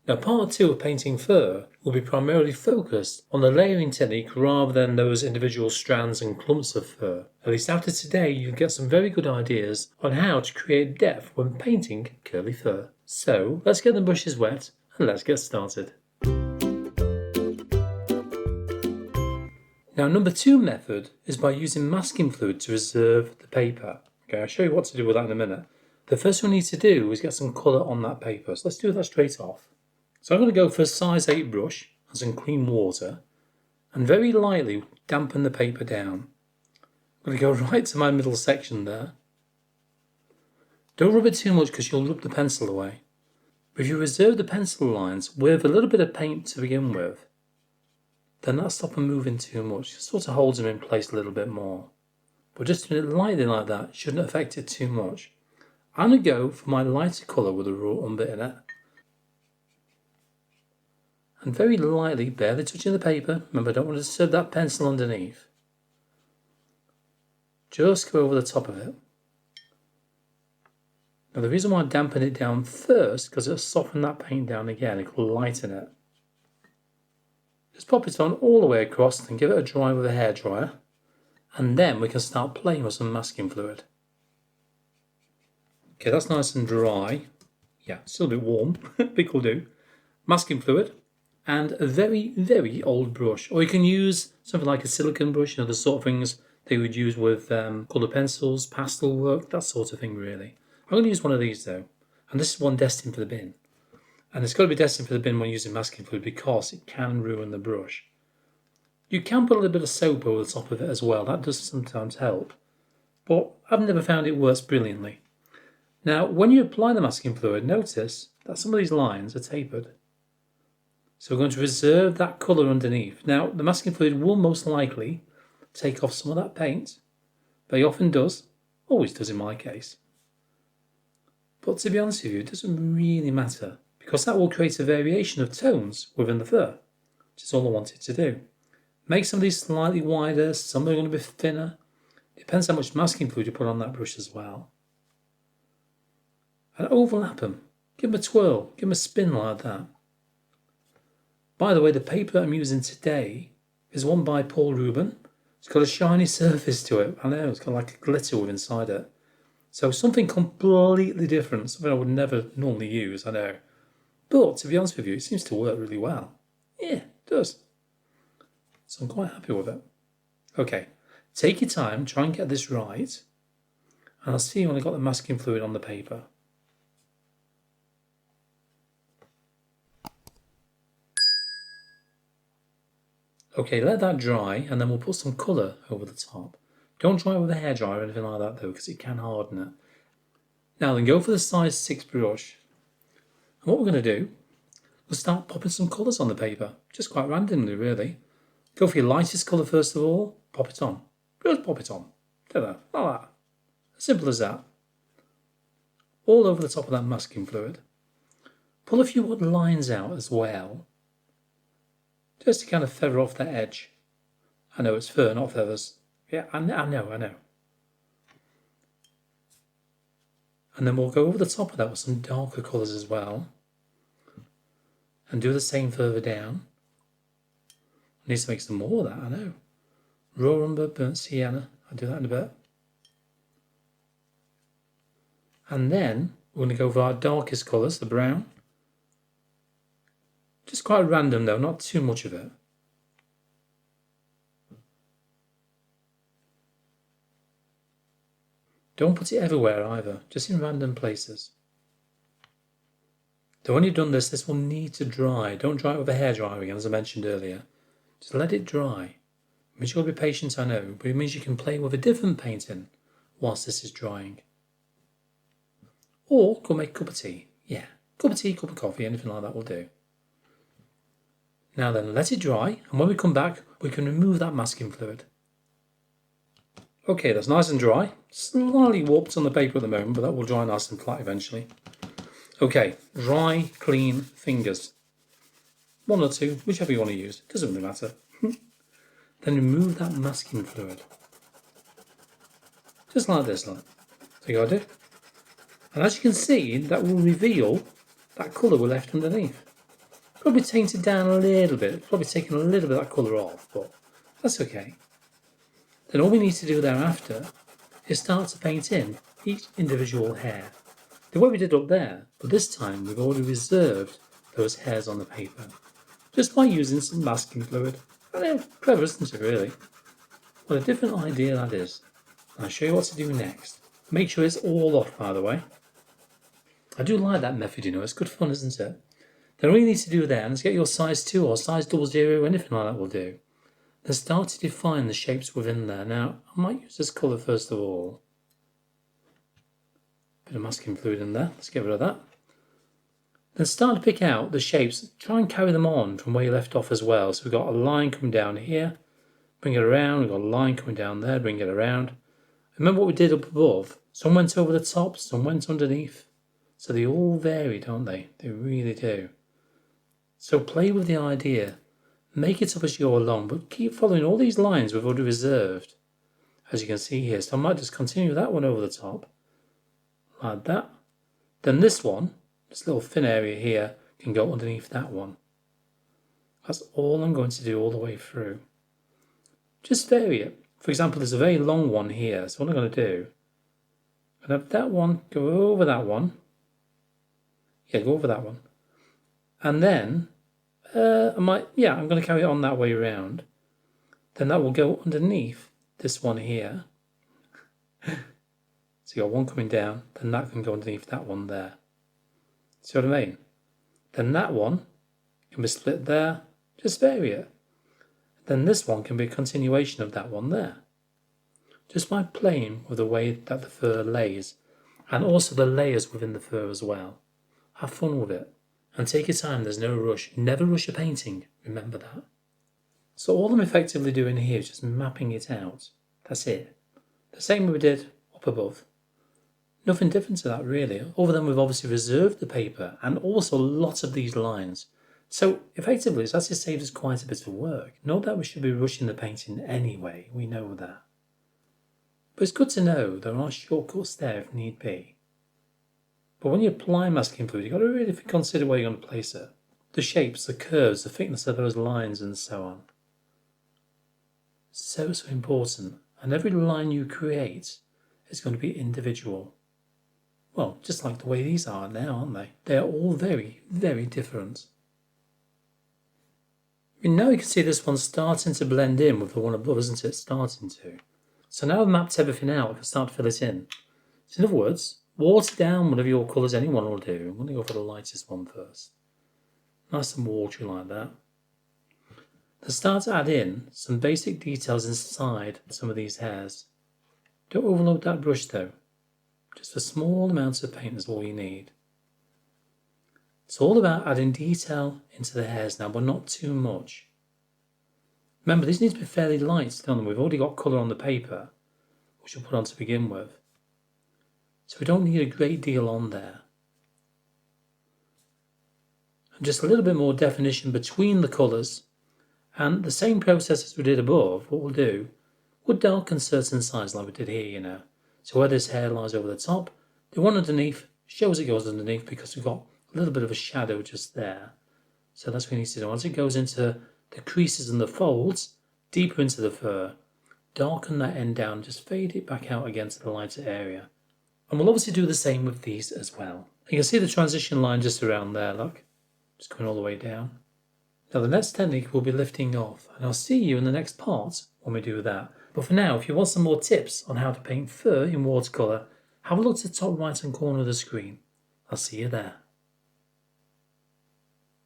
Now part 2 of painting fur will be primarily focused on the layering technique rather than those individual strands and clumps of fur. At least after today you'll get some very good ideas on how to create depth when painting curly fur. So let's get the brushes wet and let's get started. Now number 2 method is by using masking fluid to reserve the paper. Okay, I'll show you what to do with that in a minute. The first thing we need to do is get some colour on that paper. So let's do that straight off. So I'm going to go for a size 8 brush and some clean water and very lightly dampen the paper down. I'm going to go right to my middle section there. Don't rub it too much because you'll rub the pencil away. But if you reserve the pencil lines with a little bit of paint to begin with, then that'll stop them moving too much. It sort of holds them in place a little bit more. But just doing it lightly like that shouldn't affect it too much. I'm going to go for my lighter colour with a raw umber in it. And very lightly, barely touching the paper. Remember, I don't want to disturb that pencil underneath. Just go over the top of it. Now the reason why I dampen it down first, because it'll soften that paint down again, it'll lighten it. Just pop it on all the way across and give it a dry with a hairdryer. And then we can start playing with some masking fluid. Okay, that's nice and dry. Yeah, still a bit warm, big will do. Masking fluid and a very, very old brush. Or you can use something like a silicone brush, the sort of things they would use with colour pencils, pastel work, that sort of thing really. I'm going to use one of these though. And this is one destined for the bin. And it's got to be destined for the bin when using masking fluid because it can ruin the brush. You can put a little bit of soap over the top of it as well. That does sometimes help. But I've never found it works brilliantly. Now, when you apply the masking fluid, notice that some of these lines are tapered. So we're going to reserve that colour underneath. Now, the masking fluid will most likely take off some of that paint. Very often does. Always does in my case. But to be honest with you, it doesn't really matter, because that will create a variation of tones within the fur, which is all I wanted to do. Make some of these slightly wider, some are going to be thinner. Depends how much masking fluid you put on that brush as well. And overlap them. Give them a twirl, give them a spin like that. By the way, the paper I'm using today is one by Paul Rubin. It's got a shiny surface to it. I know, it's got like a glitter inside it. So something completely different, something I would never normally use, I know. But to be honest with you, it seems to work really well. Yeah, it does. So I'm quite happy with it. Okay, take your time, try and get this right. And I'll see you when I've got the masking fluid on the paper. Okay, let that dry and then we'll put some colour over the top. Don't dry it with a hairdryer or anything like that though, because it can harden it. Now then, go for the size 6 brush. And what we're going to do, we'll start popping some colours on the paper, just quite randomly really. Go for your lightest colour first of all, pop it on. Just pop it on. Like that. As simple as that. All over the top of that masking fluid. Pull a few odd lines out as well, just to kind of feather off that edge. I know it's fur, not feathers. Yeah, I know. And then we'll go over the top of that with some darker colours as well. And do the same further down. I need to make some more of that, I know. Raw umber, burnt sienna. I'll do that in a bit. And then we're going to go for our darkest colours, the brown. Just quite random though, not too much of it. Don't put it everywhere either, just in random places. So when you've done this, this will need to dry. Don't dry it with a hairdryer again, as I mentioned earlier. Just let it dry. It means you'll be patient, I know, but it means you can play with a different painting whilst this is drying. Or go make a cup of tea. Yeah, cup of tea, cup of coffee, anything like that will do. Now then, let it dry, and when we come back, we can remove that masking fluid. Okay, that's nice and dry. Slightly warped on the paper at the moment, but that will dry nice and flat eventually. Okay, dry, clean fingers. 1 or 2, whichever you want to use. Doesn't really matter. Then remove that masking fluid. Just like this, like. So you got to do. And as you can see, that will reveal that colour we left underneath. Probably tainted down a little bit, probably taken a little bit of that colour off, but that's okay. Then all we need to do thereafter is start to paint in each individual hair. The way we did up there, but this time we've already reserved those hairs on the paper, just by using some masking fluid. And yeah, clever, isn't it, really? What a different idea that is. I'll show you what to do next. Make sure it's all off, by the way. I do like that method, you know, it's good fun, isn't it? Then all you need to do then is get your size 2 or size 00, anything like that will do. Then start to define the shapes within there. Now, I might use this colour first of all. Bit of masking fluid in there, let's get rid of that. Then start to pick out the shapes, try and carry them on from where you left off as well. So we've got a line coming down here, bring it around, we've got a line coming down there, bring it around. Remember what we did up above? Some went over the top, some went underneath. So they all vary, don't they? They really do. So play with the idea. Make it up as you go along, but keep following all these lines we've already reserved. As you can see here, so I might just continue that one over the top. Like that. Then this one, this little thin area here, can go underneath that one. That's all I'm going to do all the way through. Just vary it. For example, there's a very long one here, so what I'm going to do, I'm going to have that one go over that one. Yeah, go over that one. And then, I'm going to carry it on that way around. Then that will go underneath this one here. So you got one coming down, then that can go underneath that one there. See what I mean? Then that one can be split there, just vary it. Then this one can be a continuation of that one there. Just by playing with the way that the fur lays, and also the layers within the fur as well. Have fun with it, and take your time, there's no rush. Never rush a painting, remember that. So all I'm effectively doing here is just mapping it out. That's it. The same we did up above. Nothing different to that really, other than we've obviously reserved the paper and also lots of these lines. So effectively it's actually saved us quite a bit of work. Not that we should be rushing the painting anyway, we know that. But it's good to know there are shortcuts there if need be. But when you apply masking fluid, you've got to really consider where you're going to place it. The shapes, the curves, the thickness of those lines and so on. So important. And every line you create is going to be individual. Well, just like the way these are now, aren't they? They are all very, very different. And now you can see this one starting to blend in with the one above, isn't it? Starting to. So now I've mapped everything out, I can start to fill it in. So in other words, water down whatever your colours anyone will do. I'm going to go for the lightest one first. Nice and watery like that. Then start to add in some basic details inside some of these hairs. Don't overload that brush though. Just a small amount of paint is all you need. It's all about adding detail into the hairs now, but not too much. Remember, these need to be fairly light, don't they? We've already got colour on the paper, which we'll put on to begin with. So we don't need a great deal on there. And just a little bit more definition between the colours. And the same process as we did above, what we'll do, we'll darken certain sides like we did here, you know. So where this hair lies over the top, the one underneath shows it goes underneath because we've got a little bit of a shadow just there. So that's what we need to do. Once it goes into the creases and the folds, deeper into the fur, darken that end down, just fade it back out again to the lighter area. And we'll obviously do the same with these as well. You can see the transition line just around there, look. Just coming all the way down. Now the next technique will be lifting off, and I'll see you in the next part when we do that. But for now, if you want some more tips on how to paint fur in watercolour, have a look to the top right hand corner of the screen. I'll see you there.